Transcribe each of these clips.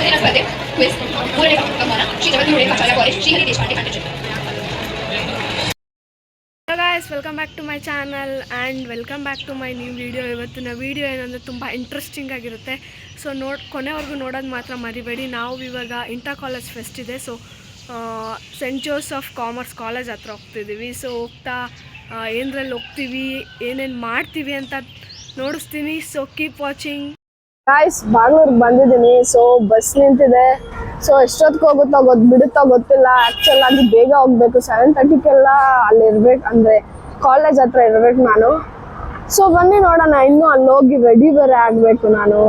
रचना स्पर्धेत क्विज पूर्ण गममाना श्री जगद्गुरु रेणुकाचार्य कॉलेज श्री हरि देशपांडे कांटेचे. Hello guys, welcome back to my channel and welcome back to my new video. ಇವತ್ತಿನ video ಏನಂದರೆ ತುಂಬ ಇಂಟ್ರೆಸ್ಟಿಂಗ್ ಆಗಿರುತ್ತೆ. ಸೊ ಕೊನೆವರೆಗೂ ನೋಡೋದು ಮಾತ್ರ ಮರಿಬೇಡಿ. ನಾವು ಇವಾಗ ಇಂಟರ್ ಕಾಲೇಜ್ ಫೆಸ್ಟ್ ಇದೆ. So saint Joseph commerce college ಹತ್ರ ಹೋಗ್ತಿದ್ದೀವಿ. ಸೊ ಹೋಗ್ತಾ ಏನರಲ್ಲಿ ಹೋಗ್ತೀವಿ, ಏನೇನು ಮಾಡ್ತೀವಿ ಅಂತ ನೋಡಿಸ್ತೀನಿ. So keep watching. ಗಾಯ್ಸ್, ಬಾಗ್ಲೂರಿಗೆ ಬಂದಿದ್ದೀನಿ. ಸೊ ಬಸ್ ನಿಂತಿದೆ. ಸೊ ಎಷ್ಟೊತ್ತಿಗೆ ಹೋಗುತ್ತೋ ಬಿಡುತ್ತೋ ಗೊತ್ತಿಲ್ಲ. ಆ್ಯಕ್ಚುಲ್ ಆಗಿ ಬೇಗ ಹೋಗ್ಬೇಕು, 7:30 ಅಲ್ಲಿ ಇರ್ಬೇಕು, ಅಂದರೆ ಕಾಲೇಜ್ ಹತ್ರ ಇರ್ಬೇಕು ನಾನು. ಸೊ ಬನ್ನಿ ನೋಡೋಣ. ಇನ್ನೂ ಅಲ್ಲಿ ಹೋಗಿ ರೆಡಿ ಬೇರೆ ಆಗಬೇಕು ನಾನು.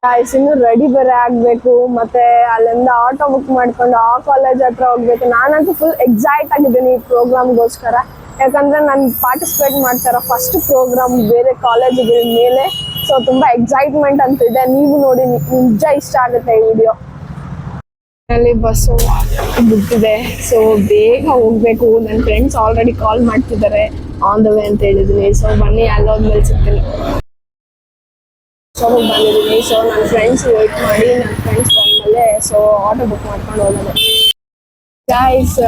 ಗಾಯ್ಸ್, ಇನ್ನೂ ರೆಡಿ ಬೇರೆ ಆಗಬೇಕು. ಮತ್ತು ಅಲ್ಲಿಂದ ಆಟೋ ಬುಕ್ ಮಾಡ್ಕೊಂಡು ಆ ಕಾಲೇಜ್ ಹತ್ರ ಹೋಗ್ಬೇಕು. ನಾನಂತೂ ಫುಲ್ ಎಕ್ಸೈಟ್ ಆಗಿದ್ದೀನಿ ಈ ಪ್ರೋಗ್ರಾಮ್ಗೋಸ್ಕರ. ಯಾಕಂದರೆ ನಾನು ಪಾರ್ಟಿಸಿಪೇಟ್ ಮಾಡ್ತಾರೋ ಫಸ್ಟ್ ಪ್ರೋಗ್ರಾಮ್ ಬೇರೆ ಕಾಲೇಜುಗಳ ಮೇಲೆ. ಸೊ ತುಂಬ ಎಕ್ಸೈಟ್ಮೆಂಟ್ ಅಂತಿದೆ. ನೀವು ನೋಡಿ, ನಿಜ ಇಷ್ಟ ಆಗುತ್ತೆ ಈ ವಿಡಿಯೋ. ಅಲ್ಲಿ ಬಸ್ಸು ಬಿಟ್ಟಿದೆ. ಸೊ ಬೇಗ ಹೋಗ್ಬೇಕು. ನನ್ನ ಫ್ರೆಂಡ್ಸ್ ಆಲ್ರೆಡಿ ಕಾಲ್ ಮಾಡ್ತಿದ್ದಾರೆ ಆನ್ ದ ವೇ ಅಂತ ಹೇಳಿದ್ದೀನಿ. ಸೊ ಬನ್ನಿ, ಅಲ್ಲೋದ್ಮೇಲೆ ಸಿಗ್ತೀನಿ. ಸೊ ಬಂದಿದ್ದೀನಿ. ಸೊ ನನ್ನ ಫ್ರೆಂಡ್ಸ್ ವೇಟ್ ಮಾಡಿ, ನನ್ನ ಫ್ರೆಂಡ್ಸ್ ಬಂದಮೇಲೆ ಸೊ ಆಟೋ ಬುಕ್ ಮಾಡ್ಕೊಂಡು ಹೋಗೋದು. ಗಾಯ್ಸ್,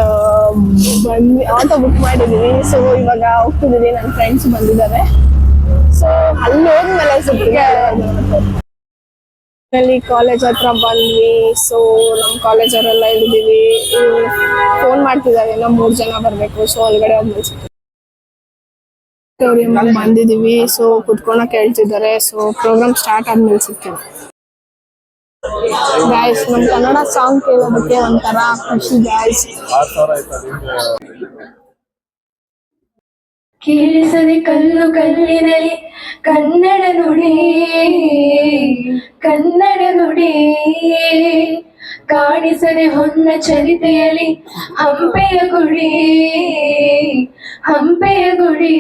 ಬಂದು ಆಟೋ ಬುಕ್ ಮಾಡಿದ್ದೀನಿ. ಸೊ ಇವಾಗ ಹೋಗ್ತಿದ್ದೀನಿ. ನನ್ನ ಫ್ರೆಂಡ್ಸ್ ಬಂದಿದ್ದಾರೆ. ಸೊ ಅಲ್ಲಿ ಹೋದ್ಮೇಲೆ ಸಿಕ್ಕಿಗೆ ಕಾಲೇಜ್ ಹತ್ರ ಬಂದ್ವಿ. ಸೊ ನಮ್ಮ ಕಾಲೇಜವರೆಲ್ಲ ಇಳಿದೀವಿ. ಫೋನ್ ಮಾಡ್ತಿದ್ದಾರೆ, ಇನ್ನೂ 3 ಜನ ಬರಬೇಕು. ಸೊ ಒಳಗಡೆ ಹೋದ್ಮೇಲೆ ಸಿಕ್ಕಿದೆ. ಬಂದಿದ್ದೀವಿ. ಸೊ ಕುತ್ಕೊಳಕ್ಕೆ ಹೇಳ್ತಿದ್ದಾರೆ. ಸೊ ಪ್ರೋಗ್ರಾಮ್ ಸ್ಟಾರ್ಟ್ ಆದ್ಮೇಲೆ ಸಿಗ್ತೀವಿ. ಗಾಯ್ಸ್, ನಮ್ಮ ಕನ್ನಡ ಸಾಂಗ್ ಕೇಳೋದಕ್ಕೆ ಒಂಥರ ಖುಷಿ ಗಾಯ್ಸ್. ಕೇಳಿಸದೆ ಕಲ್ಲು ಕಲ್ಲಿನಲ್ಲಿ ಕನ್ನಡ ನುಡಿ, ಕನ್ನಡ ನುಡಿ. ಕಾಣಿಸದೆ ಹೊನ್ನ ಚರಿತೆಯಲ್ಲಿ ಹಂಪೆಯ ಗುಡಿ, ಹಂಪೆಯ ಗುಡಿ.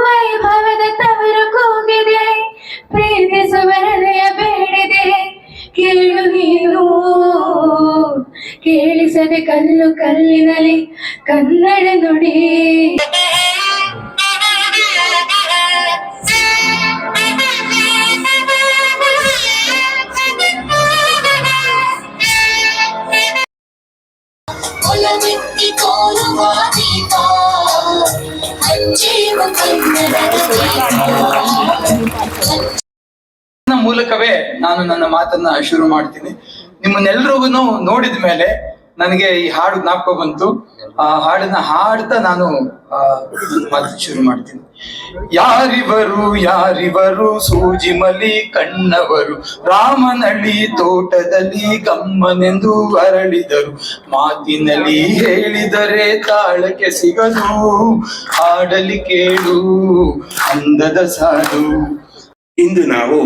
ವೈಭವದ ತವರು ಕೂಗಿದೆ, ಪ್ರೀತಿಸುವ ಹೃದಯ ಬೇಡಿದೆ. ಕೇಳು ನೀನು, ಕೇಳಿಸದೆ ಕಲ್ಲು ಕಲ್ಲಿನಲ್ಲಿ ಕನ್ನಡ ನುಡಿ. ಮೂಲಕವೇ ನಾನು ನನ್ನ ಮಾತನ್ನ ಶುರು ಮಾಡ್ತೀನಿ. ನಿಮ್ಮನ್ನೆಲ್ರಿಗೂ ನೋಡಿದ ಮೇಲೆ ನನಗೆ ಈ ಹಾಡು ಜ್ಞಾಪಕ ಬಂತು. ಆ ಹಾಡನ್ನ ಹಾಡ್ತಾ ನಾನು ಮಾತು ಶುರು ಮಾಡ್ತೀನಿ. ಯಾರಿವರು ಯಾರಿವರು ಸೂಜಿ ಮಲಿ ಕಣ್ಣವರು, ರಾಮನಳ್ಳಿ ತೋಟದಲ್ಲಿ ಗಮ್ಮನೆಂದು ಅರಳಿದರು. ಮಾತಿನಲ್ಲಿ ಹೇಳಿದರೆ ತಾಳಕ್ಕೆ ಸಿಗದು, ಹಾಡಲಿ ಕೇಳು ಅಂದದ ಸಾಲು. ಇಂದು ನಾವು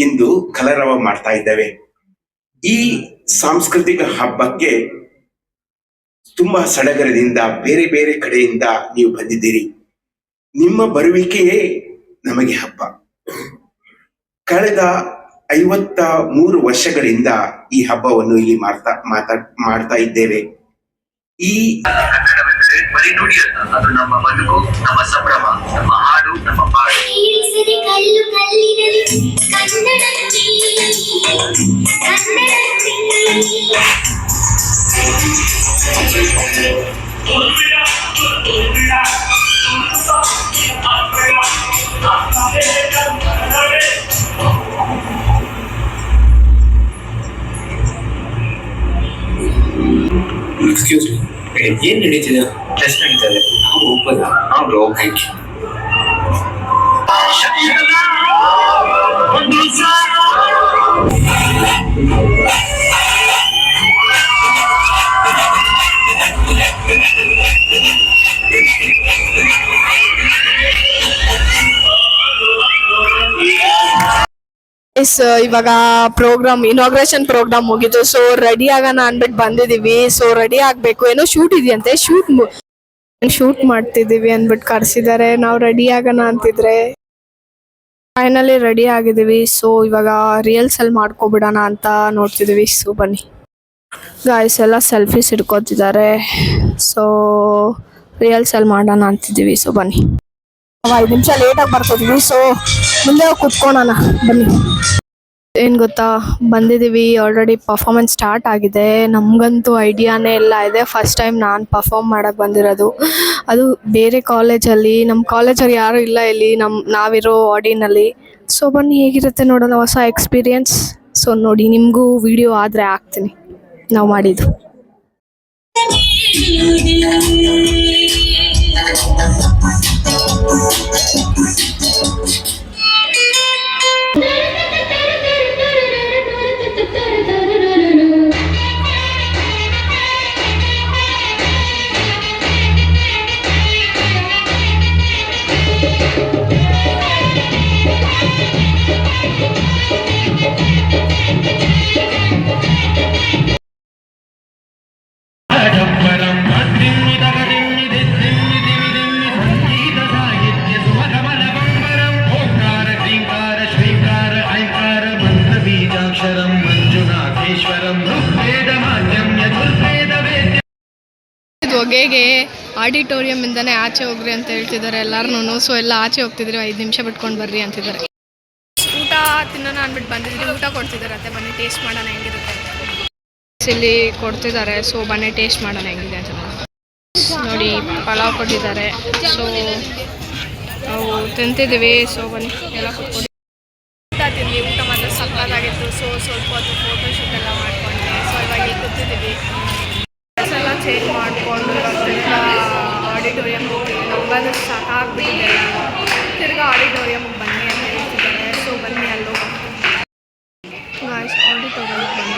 ಇಂದು ಕಲರವ ಮಾಡ್ತಾ ಇದ್ದೇವೆ. ಈ ಸಾಂಸ್ಕೃತಿಕ ಹಬ್ಬಕ್ಕೆ ತುಂಬಾ ಸಡಗರದಿಂದ ಬೇರೆ ಬೇರೆ ಕಡೆಯಿಂದ ನೀವು ಬಂದಿದ್ದೀರಿ. ನಿಮ್ಮ ಬರುವಿಕೆಯೇ ನಮಗೆ ಹಬ್ಬ. ಕಳೆದ 53 ವರ್ಷಗಳಿಂದ ಈ ಹಬ್ಬವನ್ನು ಇಲ್ಲಿ ಮಾಡ್ತಾ ಇದ್ದೇವೆ. ಈ ಬರೀ ನುಡಿಯಲ್ಲ, ಅದು ನಮ್ಮ ಬದುಕು, ನಮ್ಮ ಸಂಭ್ರಮ, ನಮ್ಮ ಹಾಡು, ನಮ್ಮ ಪಾಡು. ಕಲ್ಲು ಕಲ್ಲಿನಲ್ಲಿ ಕನ್ನಡ ನುಡಿ, ಕನ್ನಡ ಎಕ್ಸ್ಕ್ಯೂಸ್ ಮೀ, ಏನ್ ನಡೀತಿದೆ? ಟೆಸ್ಟ್ ನಡೀತದೆ. ನಾವು ಹೋಗ್ಬೋದ? ನಾವು ಹೋಗ್ಬೇಕು. ಇವಾಗ ಪ್ರೋಗ್ರಾಮ್, ಇನಾಗ್ರೇಷನ್ ಪ್ರೋಗ್ರಾಮ್ ಮುಗಿತು. ಸೊ ರೆಡಿ ಆಗೋಣ ಅಂದ್ಬಿಟ್ಟು ಬಂದಿದೀವಿ. ಸೊ ರೆಡಿ ಆಗ್ಬೇಕು. ಏನೋ ಶೂಟ್ ಇದೆಯಂತೆ, ಶೂಟ್ ಮಾಡ್ತಿದೀವಿ ಅಂದ್ಬಿಟ್ಟು ಕರ್ಸಿದ್ದಾರೆ. ನಾವು ರೆಡಿ ಆಗೋಣ ಅಂತಿದ್ರೆ ಫೈನಲಿ ರೆಡಿ ಆಗಿದೀವಿ. ಸೊ ಇವಾಗ ರಿಯಲ್ಸ್ ಅಲ್ಲಿ ಮಾಡ್ಕೊಬಿಡೋಣ ಅಂತ ನೋಡ್ತಿದೀವಿ. ಸೊ ಬನ್ನಿ ಗಾಯ್ಸ್, ಎಲ್ಲ ಸೆಲ್ಫೀಸ್ ಹಿಡ್ಕೊತಿದ್ದಾರೆ. ಸೊ ರಿಯಲ್ಸ್ ಅಲ್ಲಿ ಮಾಡೋಣ ಅಂತಿದೀವಿ. ಸೊ ಬನ್ನಿ. 5 ನಿಮಿಷ ಲೇಟಾಗಿ ಬರ್ತಿದ್ವಿ. ಸೊ ಮುಂದೆ ಹೋಗಿ ಕುತ್ಕೊಳ್ಳೋಣ ಬನ್ನಿ. ಏನು ಗೊತ್ತಾ, ಬಂದಿದ್ದೀವಿ, ಆಲ್ರೆಡಿ ಪರ್ಫಾರ್ಮೆನ್ಸ್ ಸ್ಟಾರ್ಟ್ ಆಗಿದೆ. ನಮಗಂತೂ ಐಡಿಯಾನೇ ಇಲ್ಲ ಇದೆ. ಫಸ್ಟ್ ಟೈಮ್ ನಾನು ಪರ್ಫಾರ್ಮ್ ಮಾಡೋಕ್ಕೆ ಬಂದಿರೋದು, ಅದು ಬೇರೆ ಕಾಲೇಜಲ್ಲಿ. ನಮ್ಮ ಕಾಲೇಜಲ್ಲಿ ಯಾರೂ ಇಲ್ಲ ಇಲ್ಲಿ, ನಾವಿರೋ ಆಡಿನಲ್ಲಿ. ಸೊ ಬನ್ನಿ, ಹೇಗಿರುತ್ತೆ ನೋಡೋಣ, ಹೊಸ ಎಕ್ಸ್ಪೀರಿಯನ್ಸ್. ಸೊ ನೋಡಿ, ನಿಮಗೂ ವಿಡಿಯೋ ಆದರೆ ಹಾಕ್ತೀನಿ ನಾವು ಮಾಡಿದ್ದು. ಹೊಗೆಗೆ ಆಡಿಟೋರಿಯಮಿಂದನೇ ಆಚೆ ಹೋಗ್ರಿ ಅಂತ ಹೇಳ್ತಿದ್ದಾರೆ ಎಲ್ಲರೂ. ಸೊ ಎಲ್ಲ ಆಚೆ ಹೋಗ್ತಿದ್ರು, 5 ನಿಮಿಷ ಬಿಟ್ಕೊಂಡು ಬರ್ರಿ ಅಂತಿದ್ದಾರೆ. ಊಟ ತಿನ್ನೋಣ ಅಂದ್ಬಿಟ್ಟು ಬಂದಿದ್ದೀವಿ, ಊಟ ಕೊಡ್ತಿದ್ದಾರೆ. ಅತ್ತೆ ಬನ್ನಿ ಟೇಸ್ಟ್ ಮಾಡೋಣ ಹೆಂಗಿರುತ್ತೆ ಅಂತ. ಇಲ್ಲಿ ಕೊಡ್ತಿದ್ದಾರೆ, ಸೊ ಬನ್ನಿ ಟೇಸ್ಟ್ ಮಾಡೋಣ ಹೆಂಗಿದೆ ಅಂತ. ನೋಡಿ ಪಲಾವ್ ಕೊಟ್ಟಿದ್ದಾರೆ, ಸೊ ನಾವು ತಿಂತಿದ್ದೀವಿ. ಸೊ ಬನ್ನಿ ಎಲ್ಲ ಕೊಟ್ಕೊಡಿ. ಊಟ ತಿಂದ್ವಿ, ಊಟ ಮಾತ್ರ ಸಕ್ಕತ್ತಾಗಿತ್ತು. ಸೊ ಸ್ವಲ್ಪ ಹೊತ್ತು ಫೋಟೋಶೂಟ್ ಎಲ್ಲ ಮಾಡ್ಕೊಂಡೆ. ಸೊ ಇವಾಗ ಇಲ್ಲಿ ಕೂತಿದ್ದೀವಿ, ಎಲ್ಲ ಚೇಂಜ್ ಮಾಡಿಕೊಂಡು ತಿರ್ಗಾ ಆಡಿಟೋರಿಯಮ್ಗೆ ಹೋಗ್ತೀವಿ. ನಮಗದು ಸಾಕಾಗ್ಬಿಟ್ಟಿದೆ, ತಿರ್ಗಾ ಆಡಿಟೋರಿಯಮ್ಗೆ ಬನ್ನಿ ಅಂತ ಹೇಳ್ತಿದ್ದಾರೆ. ಸೊ ಬನ್ನಿ ಅಲ್ಲಿ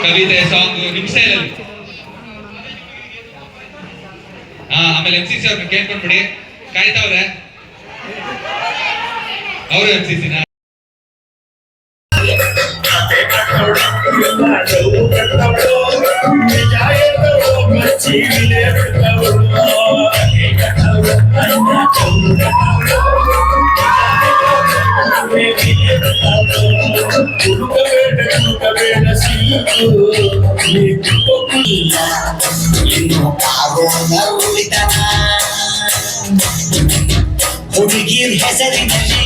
ಕವಿತೆ ಸಾಂಗ್ ನಿಮಿಷದಲ್ಲಿ ಆಮೇಲೆ MCC ಅವ್ರನ್ನ ಕೇಳ್ಕೊಂಡ್ಬಿಡಿ, ಕಾಯ್ತಾವ್ರೆ ಅವರು MCC ನ. ಹುಡುಗಿರ್ ಹೆಸರಿನಲ್ಲಿ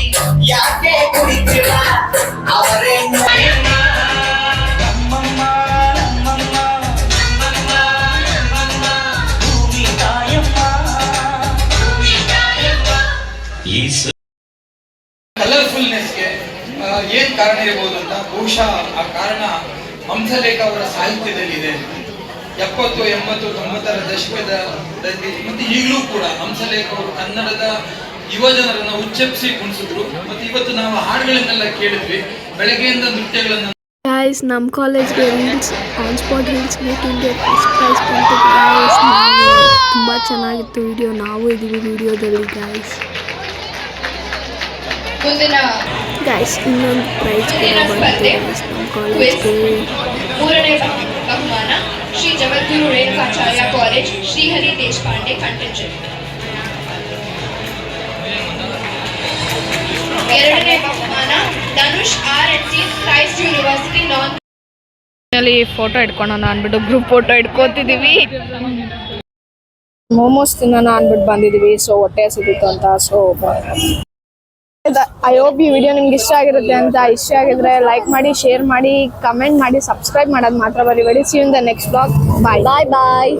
ಯಾಕೆ ಕುಡಿತೀರ ಅವರೇನು ಕಲರ್ಫುಲ್ನೆಸ್ಗೆ ಏನ್ ಕಾರಣ ಇರಬಹುದು ಅಂತ, ಬಹುಶಃ ಆ ಕಾರಣ ಹಂಸಲೇಖ ಅವರ ಸಾಹಿತ್ಯದಲ್ಲಿದೆ. 70, 80, 90ರ ದಶಕದಲ್ಲಿ ಮತ್ತೆ ಈಗಲೂ ಕೂಡ ಹಂಸಲೇಖ ಅವರು ಕನ್ನಡದ ಯುವ ಜನರನ್ನ ಉಚ್ಚರಿಸಿ ಕುಣಿಸಿದ್ರು. ಮತ್ತೆ ಇವತ್ತು ನಾವು ಹಾಡುಗಳನ್ನೆಲ್ಲ ಕೇಳಿದ್ವಿ, ಬೆಳಗ್ಗೆಯಿಂದ ನೃತ್ಯಗಳನ್ನ. ಗೈಸ್, ನಮ್ಮ ಕಾಲೇಜ್ಗೆ ರೀಲ್ಸ್ ಆನ್ ಸ್ಪಾಟ್ ರೀಲ್ಸ್ಗೆ ಫಸ್ಟ್ ಪ್ರೈಸ್ ಬಂತು ಗೈಸ್. ತುಂಬ ಚೆನ್ನಾಗಿತ್ತು ವಿಡಿಯೋ, ನಾವು ಇದ್ದೀವಿ ವಿಡಿಯೋದಲ್ಲಿ ಗೈಸ್. ಗೈಸ್ ಇನ್ನೊಂದು ಪ್ರೈಸ್ ಕೂಡ ಬಂತು ಗೈಸ್ ನಮ್ಮ ಕಾಲೇಜ್ಗೆ. 3ನೇ ಬಹುಮಾನ ಶ್ರೀ ಜಗದ್ಗುರು ರೇಣುಕಾಚಾರ್ಯ ಕಾಲೇಜ್ ಶ್ರೀಹರಿ ದೇಶಪಾಂಡೆ ಕಂಟೆಂಜರ್. 2ನೇ ಬಹುಮಾನ ಧನುಷ್ R&T ಕ್ರೈಸ್ಟ್ ಯೂನಿವರ್ಸಿಟಿ ನಾನ್. ಅಲ್ಲಿ ಫೋಟೋ ಇಟ್ಕೊಳ್ಳೋಣ ಅಂದ್ಬಿಟ್ಟು ಗ್ರೂಪ್ ಫೋಟೋ ಇಟ್ಕೋತಿದ್ದೀವಿ. ಮೋಮೋಸ್ ತಿನ್ನೋಣ ಅಂದ್ಬಿಟ್ಟು ಬಂದಿದ್ದೀವಿ. ಸೊ ಹೊಟ್ಟೆ ಹಸಿದಿತ್ತು ಅಂತ. ಸೊ ಐ ಹೋಪ್ ಈ ವಿಡಿಯೋ ನಿಮ್ಗೆ ಇಷ್ಟ ಆಗಿರುತ್ತೆ ಅಂತ. ಇಷ್ಟ ಆಗಿದ್ರೆ ಲೈಕ್ ಮಾಡಿ, ಶೇರ್ ಮಾಡಿ, ಕಮೆಂಟ್ ಮಾಡಿ, ಸಬ್ಸ್ಕ್ರೈಬ್ ಮಾಡೋದು ಮಾತ್ರ ಬರೀಬೇಡಿ. See you in the next vlog. Bye bye bye.